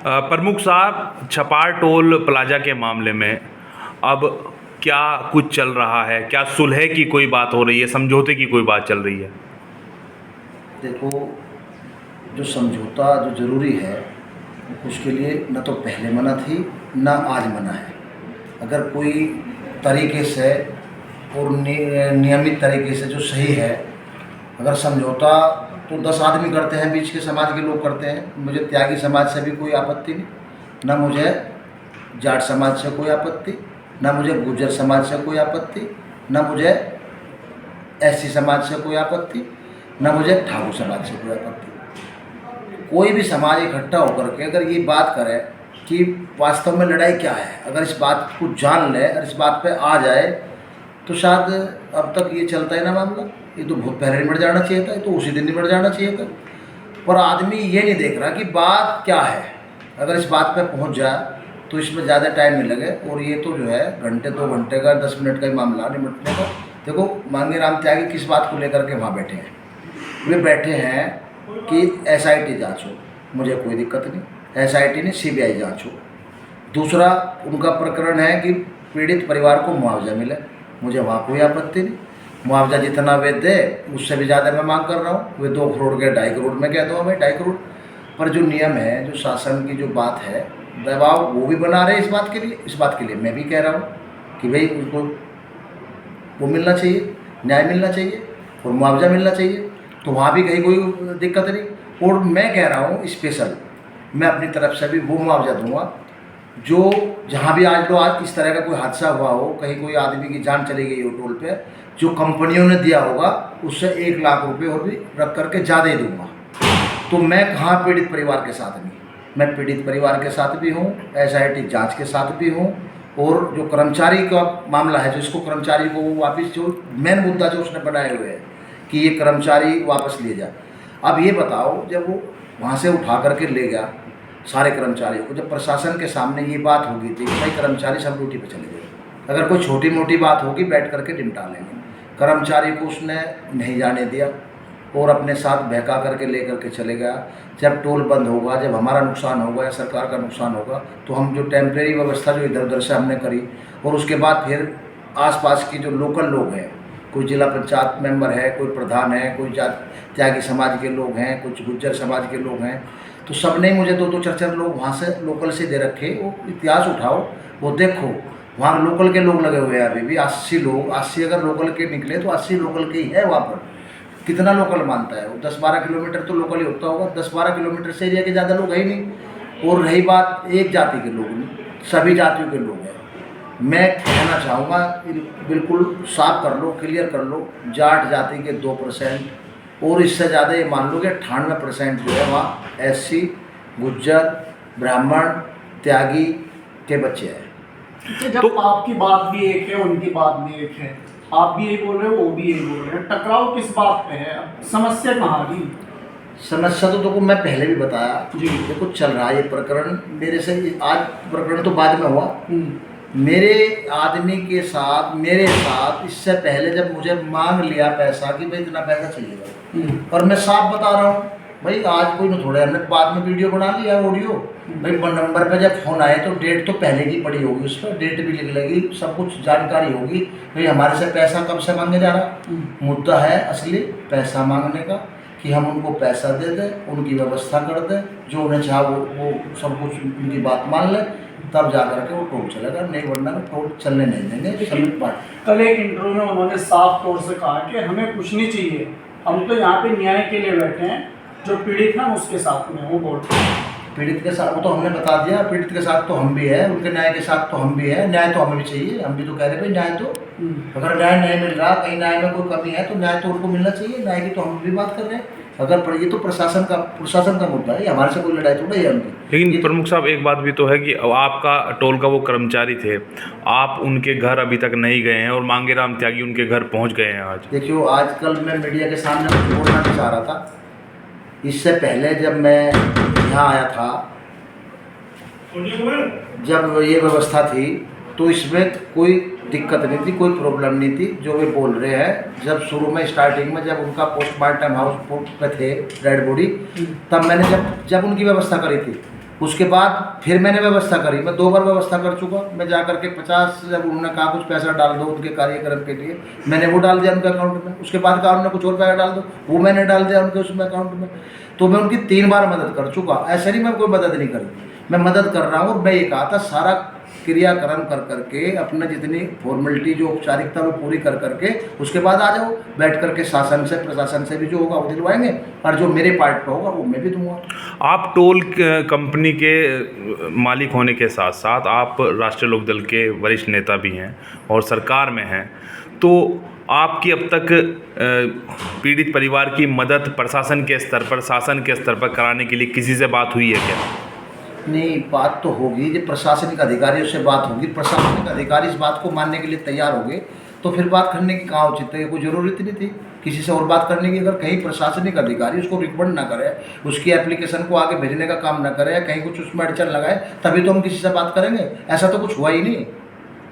प्रमुख साहब, Chhapar toll plaza के मामले में अब क्या कुछ चल रहा है? क्या सुलह की कोई बात हो रही है, समझौते की कोई बात चल रही है? देखो, जो समझौता जो ज़रूरी है उसके लिए न तो पहले मना थी न आज मना है। अगर कोई तरीके से और नियमित तरीके से जो सही है, अगर समझौता तो 10 आदमी करते हैं, बीच के समाज के लोग करते हैं। मुझे त्यागी समाज से भी कोई आपत्ति नहीं, न मुझे जाट समाज से कोई आपत्ति, न मुझे गुर्जर समाज से कोई आपत्ति, न मुझे एससी समाज से कोई आपत्ति, न मुझे ठाकुर समाज से कोई आपत्ति। कोई भी समाज इकट्ठा होकर के अगर ये बात करे कि वास्तव में लड़ाई क्या है, अगर इस बात को जान ले और इस बात पे आ जाए तो शायद अब तक ये चलता ही ना मामला। ये तो बहुत पहले निपट जाना चाहिए था, ये तो उसी दिन निपट जाना चाहिए था। पर आदमी ये नहीं देख रहा कि बात क्या है। अगर इस बात पे पहुंच जाए तो इसमें ज़्यादा टाइम नहीं लगे, और ये तो जो है घंटे 2 घंटे का 10 मिनट का ही मामला निपटने का। देखो, मांगेराम त्यागी किस बात को लेकर के वहाँ बैठे हैं? वे बैठे हैं कि SIT जाँच हो, मुझे कोई दिक्कत नहीं। SIT नहीं, CBI जाँच हो। दूसरा उनका प्रकरण है कि पीड़ित परिवार को मुआवजा मिले, मुझे वहाँ कोई आपत्ति नहीं। मुआवजा जितना वे दे उससे भी ज़्यादा मैं मांग कर रहा हूँ। वे 2 करोड़ के 2.5 करोड़ में कह दो, हमें 2.5 करोड़। पर जो नियम है, जो शासन की जो बात है, दबाव वो भी बना रहे इस बात के लिए। इस बात के लिए मैं भी कह रहा हूँ कि भाई उनको वो मिलना चाहिए, न्याय मिलना चाहिए और मुआवजा मिलना चाहिए। तो वहाँ भी कहीं कोई दिक्कत नहीं। और मैं कह रहा हूँ स्पेशल मैं अपनी तरफ से भी वो मुआवजा दूंगा जो जहाँ भी आज इस तरह का कोई हादसा हुआ हो, कहीं कोई आदमी की जान चली गई हो टोल पे, जो कंपनियों ने दिया होगा उससे 1 लाख रुपए और भी रख करके ज़्यादा ही दूंगा। तो मैं कहाँ पीड़ित परिवार के साथ नहीं, मैं पीड़ित परिवार के साथ भी हूँ, SIT जांच के साथ भी हूँ। और जो कर्मचारी का मामला है, जिसको कर्मचारी को वापस, जो मेन मुद्दा जो उसने बनाए हुए है कि ये कर्मचारी वापस ले जाए। अब ये बताओ, जब वो वहाँ से उठा करके ले गया सारे कर्मचारियों को, जब प्रशासन के सामने ये बात होगी थी कि भाई कर्मचारी सब ड्यूटी पे चले गए, अगर कोई छोटी मोटी बात होगी बैठ करके निपटा लेंगे। कर्मचारी को उसने नहीं जाने दिया और अपने साथ बहका करके ले करके चले गया। जब टोल बंद होगा, जब हमारा नुकसान होगा या सरकार का नुकसान होगा, तो हम जो टेम्प्रेरी व्यवस्था जो इधर उधर से हमने करी, और उसके बाद फिर आसपास की जो लोकल लोग हैं, कोई जिला पंचायत मेंबर है, कोई प्रधान है, कोई त्यागी समाज के लोग हैं, कुछ गुज्जर समाज के लोग हैं, तो सब ने मुझे 2-2 4-4 लोग वहाँ से लोकल से दे रखे। वो इतिहास उठाओ, वो देखो, वहाँ लोकल के लोग लगे हुए हैं अभी भी। 80 लोग, 80 अगर लोकल के निकले तो 80 लोकल के ही है। वहाँ पर कितना लोकल मानता है वो? 10-12 किलोमीटर तो लोकल ही होता होगा। 10-12 किलोमीटर से एरिया के ज़्यादा लोग है ही नहीं। और रही बात एक जाति के लोग नहीं, सभी जातियों के लोग हैं। मैं कहना चाहूँगा बिल्कुल साफ कर लो, क्लियर कर लो, जाट जाति के 2% और इससे ज़्यादा ये मान लो कि 98% जो है वहाँ SC, गुज्जर, ब्राह्मण, त्यागी के बच्चे हैं। जब आपकी बात भी एक है, उनकी बात भी एक है, आप भी यही बोल रहे हो, वो भी यही बोल रहे हैं, टकराव किस बात पे है? समस्या कहाँ की? समस्या तो देखो मैं पहले भी बताया जी। देखो, चल रहा है ये प्रकरण मेरे से। आज प्रकरण तो बाद में हुआ, मेरे आदमी के साथ, मेरे साथ इससे पहले जब मुझे मांग लिया पैसा कि भाई इतना पैसा चाहिए, और मैं साफ बता रहा हूँ भाई, आज कोई न थोड़े, हमने बाद में वीडियो बना लिया, ऑडियो। भाई नंबर पे जब फ़ोन आए तो डेट तो पहले की पड़ी होगी, उस पर डेट भी लिख लेगी, सब कुछ जानकारी होगी। भाई हमारे से पैसा कब से मांगे जा रहा, मुद्दा है असली पैसा मांगने का, कि हम उनको पैसा दे दें, उनकी व्यवस्था कर दें, जो उन्हें चाह वो सब कुछ उनकी बात मान लें, तब जा करके वो टोल चलेगा, नहीं वरना टोल चलने नहीं देंगे। समिट पार्टी कल एक इंटरव्यू में उन्होंने साफ तौर से कहा कि हमें कुछ नहीं चाहिए, हम तो यहाँ पे न्याय के लिए बैठे हैं, जो पीड़ित हैं उसके साथ में। वो बोल पीड़ित के साथ, वो तो हमने बता दिया, पीड़ित के साथ तो हम भी है, उनके न्याय के साथ तो हम भी है। न्याय तो हमें भी चाहिए, हम भी तो कह रहे भाई न्याय तो, अगर न्याय नहीं मिल रहा, कहीं न्याय में कोई कमी है तो न्याय तो उनको मिलना चाहिए। न्याय की तो हम भी बात कर रहे हैं। अगर ये तो प्रशासन का मुद्दा है, हमारे से कोई लड़ाई थोड़ा है उनकी। लेकिन प्रमुख साहब, एक बात भी तो है कि आपका टोल का वो कर्मचारी थे, आप उनके घर अभी तक नहीं गए हैं और मांगेराम त्यागी उनके घर पहुंच गए हैं आज। देखियो, आजकल मैं मीडिया के सामने कुछ बोलना नहीं चाह रहा था। इससे पहले जब मैं यहाँ आया था, जब ये व्यवस्था थी, तो इसमें कोई दिक्कत नहीं थी, कोई प्रॉब्लम नहीं थी जो वे बोल रहे हैं। जब शुरू में स्टार्टिंग में जब उनका पोस्टमार्टम हाउस पे थे डेड बॉडी, तब मैंने जब उनकी व्यवस्था करी थी, उसके बाद फिर मैंने व्यवस्था करी, मैं 2 बार व्यवस्था कर चुका। मैं जा करके 50, जब उन्होंने कहा कुछ पैसा डाल दो उनके कार्यक्रम के लिए, मैंने वो डाल दिया उनके अकाउंट में। उसके बाद कहा उन्होंने कुछ और पैसा डाल दो, वो मैंने डाल दिया उनके उसमें अकाउंट में। तो मैं उनकी 3 बार मदद कर चुका। ऐसे नहीं मैं कोई मदद नहीं करी, मैं मदद कर रहा हूँ। और मैं ये कहा था सारा क्रियाक्रम कर करके अपना जितनी फॉर्मेलिटी जो औपचारिकता वो पूरी कर करके उसके बाद आ जाओ, बैठ करके शासन से प्रशासन से भी जो होगा वो दिलवाएंगे, और जो मेरे पार्ट पर होगा वो मैं भी दूंगा। आप टोल कंपनी के मालिक होने के साथ साथ आप राष्ट्रीय लोकदल के वरिष्ठ नेता भी हैं और सरकार में हैं, तो आपकी अब तक पीड़ित परिवार की मदद प्रशासन के स्तर पर, शासन के स्तर पर कराने के लिए किसी से बात हुई है क्या? नहीं, बात तो होगी, जब प्रशासनिक अधिकारियों से बात होगी, प्रशासनिक अधिकारी इस बात को मानने के लिए तैयार हो गए तो फिर बात करने की कहाँ उचित है, कोई ज़रूरत नहीं थी किसी से और बात करने की। अगर कहीं प्रशासनिक अधिकारी उसको रिकमेंड ना करे, उसकी एप्लीकेशन को आगे भेजने का काम ना करे, या कहीं कुछ उसमें अड़चन लगाए, तभी तो हम किसी से बात करेंगे। ऐसा तो कुछ हुआ ही नहीं,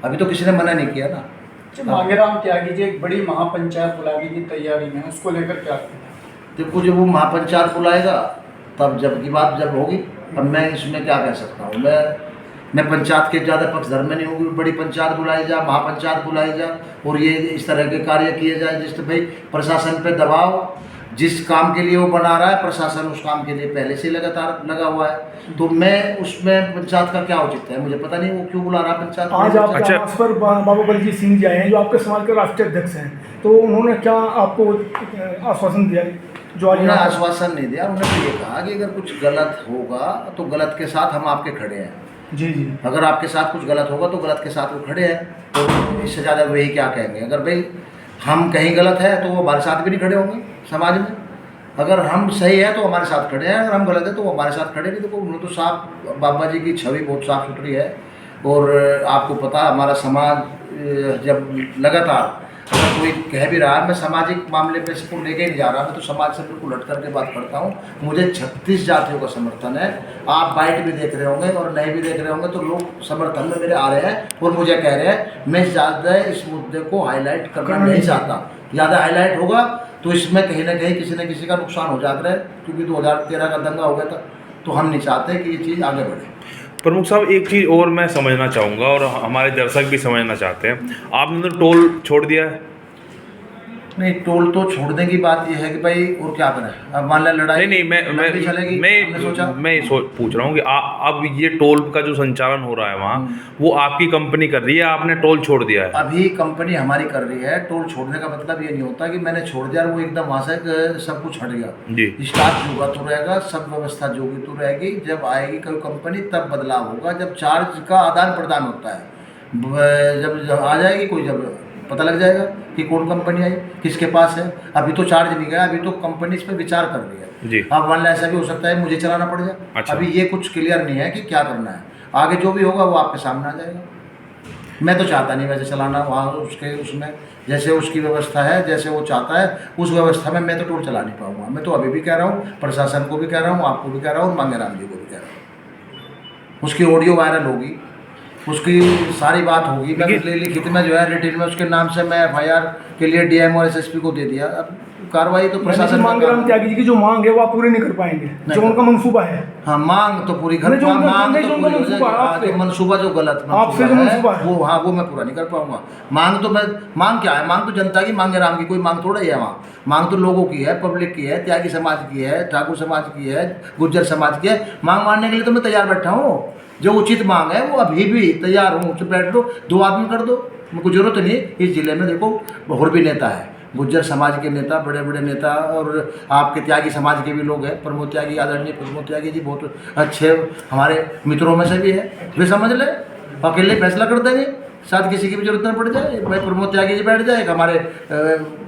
अभी तो किसी ने मना नहीं किया ना। मांगेराम त्यागी जी एक बड़ी महापंचायत बुलाने की तैयारी में, उसको लेकर क्या? देखो, जब वो महापंचायत बुलाएगा तब जब की बात जब होगी। अब मैं इसमें क्या कह सकता हूँ, मैं पंचायत के ज़्यादा पक्षधर में नहीं होगी। बड़ी पंचायत बुलाई जा, महापंचायत बुलाई जा, और ये इस तरह के कार्य किए जाए जिससे भाई प्रशासन पे दबाव, जिस काम के लिए वो बना रहा है प्रशासन उस काम के लिए पहले से लगातार लगा हुआ है। तो मैं उसमें पंचायत का क्या उचित है मुझे पता नहीं, वो क्यों बुला रहा है पंचायत। आज आपके आवास पर बाबू बलजीत सिंह जी आए हैं जो आपके समाज के राष्ट्रीय अध्यक्ष हैं, तो उन्होंने क्या आपको आश्वासन दिया? जो उन्होंने आश्वासन नहीं दिया, उन्होंने तो ये कहा कि अगर कुछ गलत होगा तो गलत के साथ हम आपके खड़े हैं। जी जी, अगर आपके साथ कुछ गलत होगा तो गलत के साथ वो खड़े हैं। तो इससे ज़्यादा वही क्या कहेंगे। अगर भाई हम कहीं गलत है तो वो हमारे साथ भी नहीं खड़े होंगे समाज में। अगर हम सही है तो हमारे साथ खड़े हैं, अगर हम गलत है तो वो हमारे साथ खड़े नहीं। देखो, उन्होंने तो साफ, बाबा जी की छवि बहुत साफ सुथरी है। और आपको पता हमारा समाज जब लगातार अगर कोई कह भी रहा है, मैं सामाजिक मामले पे इसको लेके नहीं जा रहा, मैं तो समाज से बिल्कुल हट करके बात करता हूँ। मुझे 36 जातियों का समर्थन है। आप बाइट भी देख रहे होंगे और नहीं भी देख रहे होंगे तो लोग समर्थन में मेरे आ रहे हैं और मुझे कह रहे हैं। मैं ज़्यादा इस मुद्दे को हाईलाइट करना नहीं चाहता, ज़्यादा हाईलाइट होगा तो इसमें कहीं ना कहीं किसी न किसी का नुकसान हो जाता है, क्योंकि 2013 का दंगा हो गया था। तो हम नहीं चाहते कि ये चीज़ आगे बढ़े। प्रमुख साहब, एक चीज़ और मैं समझना चाहूँगा और हमारे दर्शक भी समझना चाहते हैं, आपने तो टोल छोड़ दिया है? नहीं, टोल तो छोड़ने की बात यह है कि भाई और क्या करें। अब मान लिया लड़ाई नहीं, लंबी चलेगी, हमने सोचा। मैं पूछ रहा हूँ कि अब ये टोल का जो संचालन हो रहा है वहाँ, वो आपकी कंपनी कर रही है, आपने टोल छोड़ दिया है? अभी कंपनी हमारी कर रही है। टोल छोड़ने का मतलब ये नहीं होता कि मैंने छोड़ दिया और वो एकदम वहाँ से सब कुछ हट गया जी। स्टाफ जोगा तो रहेगा, सब व्यवस्था जोगी तो रहेगी। जब आएगी कोई कंपनी तब बदलाव होगा, जब चार्ज का आदान प्रदान होता है। जब आ जाएगी कोई, जब पता लग जाएगा कि कौन कंपनी आई, किसके पास है। अभी तो चार्ज नहीं गया, अभी तो कंपनी इस पर विचार कर रही है जी। अब मान लो ऐसा भी हो सकता है मुझे चलाना पड़ जाए। अच्छा। अभी ये कुछ क्लियर नहीं है कि क्या करना है। आगे जो भी होगा वो आपके सामने आ जाएगा। मैं तो चाहता नहीं वैसे चलाना, वहाँ उसमें जैसे उसकी व्यवस्था है, जैसे वो चाहता है उस व्यवस्था में मैं तो टोल चला नहीं पाऊँगा। मैं तो अभी भी कह रहा हूँ, प्रशासन को भी कह रहा हूँ, आपको भी कह रहा हूँ, मांगेराम जी को भी कह रहा हूँ। उसकी ऑडियो वायरल होगी, उसकी सारी बात होगी। मैं लिखित में जो है रिटेन में उसके नाम से मैं FIR के लिए DM और SSP को दे दिया। अब कार्रवाई तो प्रशासन। मांगेराम त्यागी जी की जो मांग है वो आप पूरी नहीं कर पाएंगे, जो उनका मनसूबा है। हाँ, मांग तो पूरी कर, मांग तो पूरी हो जाएगी। जो मनसूबा जो गलत मनसूबा है वो, हाँ, वो मैं पूरा नहीं कर पाऊंगा। मांग तो मैं, मांग क्या है, मांग तो जनता की, मांगेराम की कोई मांग थोड़ा ही है वहाँ। मांग तो लोगों की है, पब्लिक की है, त्यागी समाज की है, ठाकुर समाज की है, गुज्जर समाज की है। मांग मानने के लिए तो मैं तैयार बैठा हूँ। जो उचित मांग है वो अभी भी तैयार हूँ। तो बैठ दो, 2 आदमी कर दो, मुझको जरूरत नहीं। इस जिले में देखो और भी नेता है, गुज्जर समाज के नेता, बड़े बड़े नेता, और आपके त्यागी समाज के भी लोग हैं। प्रमोद त्यागी, आदरणीय प्रमोद त्यागी जी बहुत अच्छे हमारे मित्रों में से भी है। वे समझ ले, अकेले फैसला कर देंगे, साथ किसी की भी जरूरत न पड़ जाए। भाई प्रमोद त्यागी जी बैठ जाए, हमारे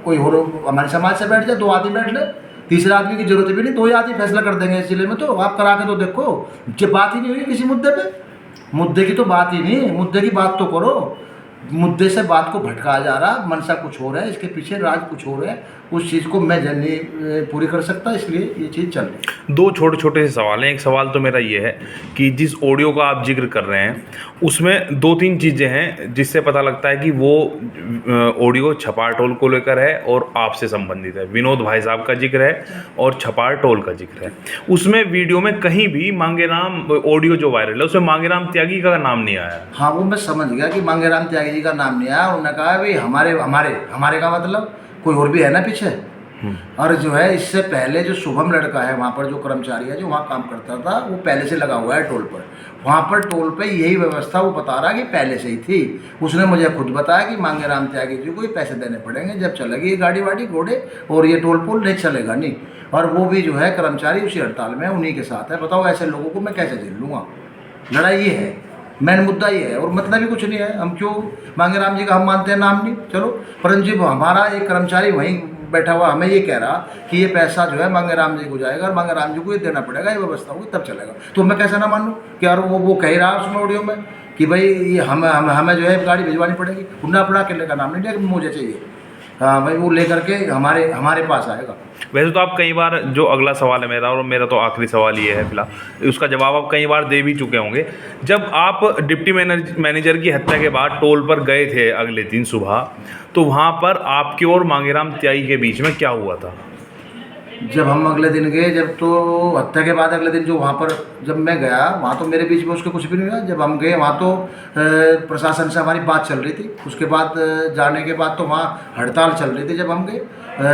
कोई और हमारे समाज से बैठ जाए, 2 आदमी बैठ ले, तीसरे आदमी की जरूरत भी नहीं, 2 ही आदमी फैसला कर देंगे इस जिले में। तो आप करा के तो देखो, जब बात ही नहीं हुई किसी मुद्दे पे, मुद्दे की तो बात ही नहीं, मुद्दे की बात तो करो। मुद्दे से बात को भटकाया जा रहा, मनसा कुछ हो रहा है, इसके पीछे राज कुछ हो रहा है। उस चीज़ को मैं नहीं पूरी कर सकता, इसलिए ये चीज़ चल रही है। दो छोटे छोटे से सवाल हैं। एक सवाल तो मेरा ये है कि जिस ऑडियो का आप जिक्र कर रहे हैं उसमें दो तीन चीज़ें हैं जिससे पता लगता है कि वो ऑडियो छपार टोल को लेकर है और आपसे संबंधित है। विनोद भाई साहब का जिक्र है और छपार टोल का जिक्र है। उसमें वीडियो में कहीं भी मांगेराम ऑडियो जो वायरल है उसमें मांगेराम त्यागी का नाम नहीं आया। हाँ, वो मैं समझ गया कि मांगेराम त्यागी जी का नाम नहीं आया। उन्होंने कहा भाई हमारे का मतलब कोई और भी है ना पीछे। और जो है इससे पहले जो शुभम लड़का है वहाँ पर, जो कर्मचारी है जो वहाँ काम करता था, वो पहले से लगा हुआ है टोल पर। वहाँ पर टोल पे यही व्यवस्था वो बता रहा कि पहले से ही थी। उसने मुझे खुद बताया कि मांगेराम त्यागी जी को ही पैसे देने पड़ेंगे जब चलेगी ये गाड़ी वाड़ी घोड़े, और ये टोल पोल नहीं चलेगा नहीं। और वो भी जो है कर्मचारी उसी हड़ताल में उन्हीं के साथ है। बताओ ऐसे लोगों को मैं कैसे झेल लूँगा। लड़ाई ये है, मेन मुद्दा ये है, और मतलब भी कुछ नहीं है। हम क्यों मांगेराम जी का हम मानते हैं नाम नहीं, चलो, परंतु जब हमारा एक कर्मचारी वहीं बैठा हुआ हमें ये कह रहा कि ये पैसा जो है मांगेराम जी को जाएगा और मांगेराम जी को ये देना पड़ेगा, ये व्यवस्था होगी तब चलेगा, तो मैं कैसे ना मानूँ कि यार वो कह रहा उसमें ऑडियो में कि भाई ये हमें जो है गाड़ी भिजवानी पड़ेगी। उन्ना अपना अकेले का नाम नहीं लिया कि मुझे चाहिए। हाँ भाई, वो लेकर के हमारे पास आएगा। वैसे तो आप कई बार, जो अगला सवाल है मेरा और मेरा तो आखिरी सवाल ये है फिलहाल, उसका जवाब आप कई बार दे भी चुके होंगे। जब आप डिप्टी मैनेजर की हत्या के बाद टोल पर गए थे अगले दिन सुबह, तो वहाँ पर आपके और मांगेराम त्यागी के बीच में क्या हुआ था? जब हम अगले दिन गए, जब तो हत्या के बाद अगले दिन जो वहाँ पर जब मैं गया, वहाँ तो मेरे बीच में उसके कुछ भी नहीं हुआ। जब हम गए वहाँ तो प्रशासन से हमारी बात चल रही थी। उसके बाद जाने के बाद तो वहाँ हड़ताल चल रही थी। जब हम गए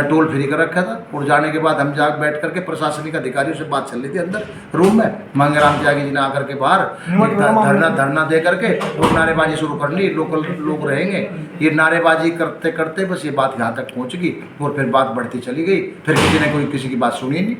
टोल फ्री कर रखा था, और जाने के बाद हम जा बैठ करके प्रशासनिक अधिकारियों से बात चल रही थी अंदर रूम में। मांगेराम त्यागी जी ने आकर के बाहर धरना दे करके और नारेबाजी शुरू कर ली। लोकल लोग रहेंगे, ये नारेबाजी करते करते बस ये बात यहाँ तक पहुँच गई, और फिर बात बढ़ती चली गई। फिर किसी ने किसी की बात सुनी नहीं।